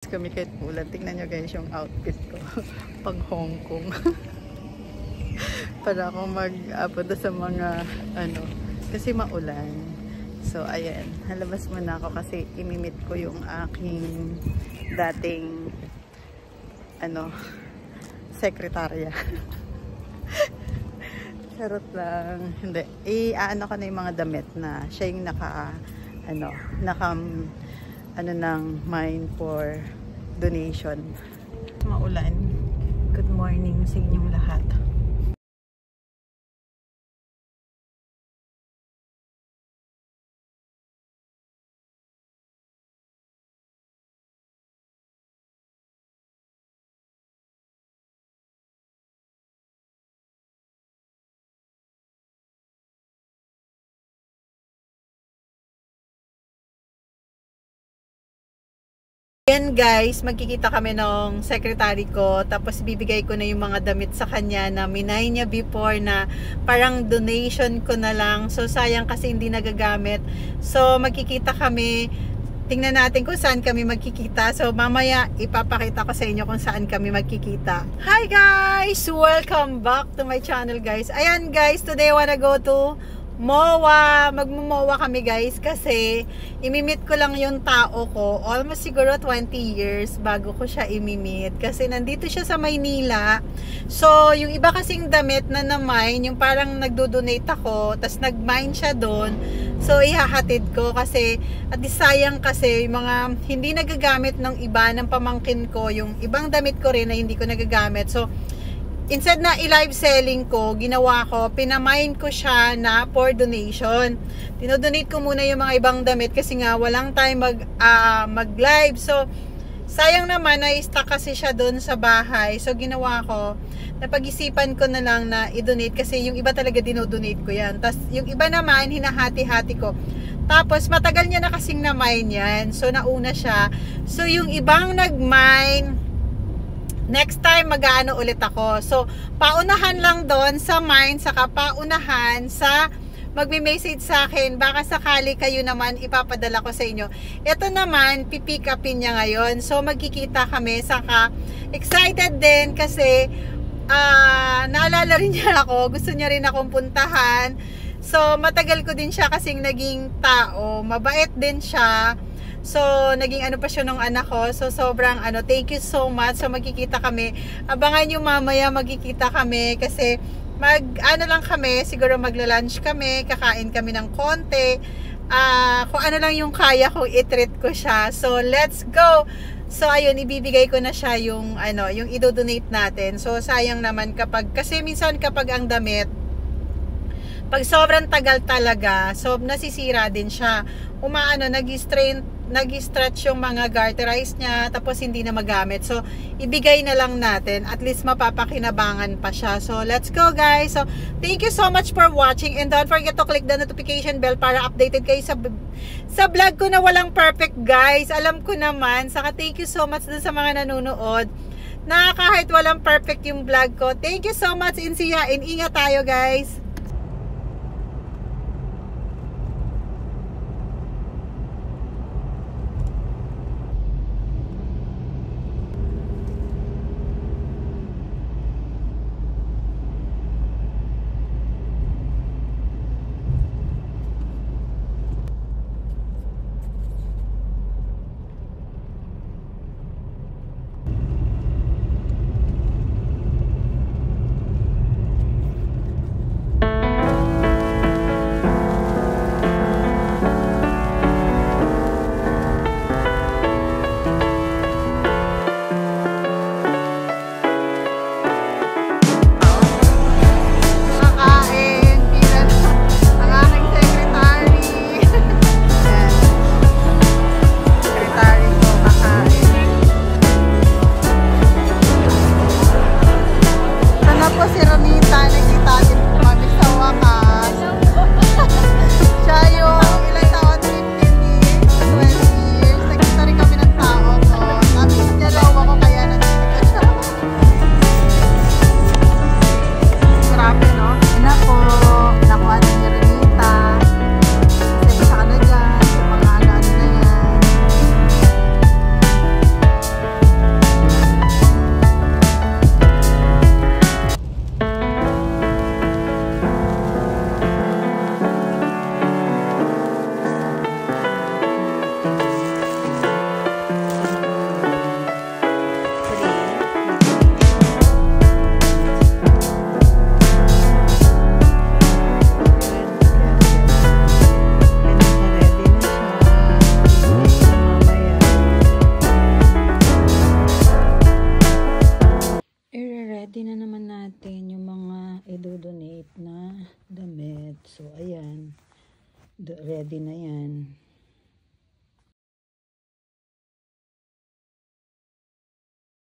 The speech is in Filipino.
Kami kahit ulan. Tingnan nyo guys yung outfit ko. Pang Hong Kong. Para ako mag-apunta sa mga ano. Kasi maulan. So ayan. Halabas muna ako kasi imimit ko yung aking dating ano sekretarya. Charot lang. Hindi. I-ano ko na yung mga damit na siya yung naka ng mine for donation. Maulan. Good morning sa inyong lahat. Yan guys, magkikita kami ng secretary ko, tapos bibigay ko na yung mga damit sa kanya na minay niya before na parang donation ko na lang. So sayang kasi hindi nagagamit. So magkikita kami, tingnan natin kung saan kami magkikita. So mamaya ipapakita ko sa inyo kung saan kami magkikita. Hi guys! Welcome back to my channel guys. Ayan guys, today I wanna go to MOA. Magmo-MOA kami guys kasi imimit ko lang yung tao ko. Almost siguro 20 years bago ko siya imimit. Kasi nandito siya sa Maynila. So, yung iba kasing damit na na-mine, yung parang nagdo-donate ako, tas nag-mine siya doon. So, ihahatid ko kasi at sayang kasi yung mga hindi nagagamit ng iba ng pamangkin ko, yung ibang damit ko rin na hindi ko nagagamit. So, instead na i-live selling ko, ginawa ko, pinamine ko siya na for donation. Dinodonate ko muna yung mga ibang damit kasi nga walang time mag-live. So, sayang naman na i-stuck kasi siya doon sa bahay. So, ginawa ko, napag-isipan ko na lang na i-donate kasi yung iba talaga dinodonate ko yan. Tapos, yung iba naman, hinahati-hati ko. Tapos, matagal niya na kasing na-mine yan. So, nauna siya. So, yung ibang nag-mine, next time mag-aano ulit ako. So, paunahan lang doon sa mine, saka paunahan sa magme-message sa akin. Baka sakali kayo naman ipapadala ko sa inyo. Ito naman, pipick upin niya ngayon. So, magkikita kami. Saka, excited din kasi naalala rin niya ako. Gusto niya rin akong puntahan. So, matagal ko din siya kasing naging tao. Mabait din siya. So, naging ano pa siya nung anak ko. So, sobrang ano, thank you so much. So, magkikita kami. Abangan nyo mamaya magkikita kami kasi ano lang kami, siguro magla-lunch kami, kakain kami ng konti. Kung ano lang yung kaya kong i-treat ko siya. So, let's go! So, ayun, ibibigay ko na siya yung ano, yung i-donate natin. So, sayang naman kasi minsan kapag ang damit, pag sobrang tagal talaga, so nasisira din siya. Nag-stretch yung mga garterize niya, tapos hindi na magamit. So, ibigay na lang natin. At least mapapakinabangan pa siya. So, let's go guys. So, thank you so much for watching. And don't forget to click the notification bell para updated kayo sa vlog ko na walang perfect guys. Alam ko naman. Saka thank you so much dun sa mga nanonood na kahit walang perfect yung vlog ko. Thank you so much and see ya. And ingat tayo guys. idodonate na damit. So, ayan. Ready na yan.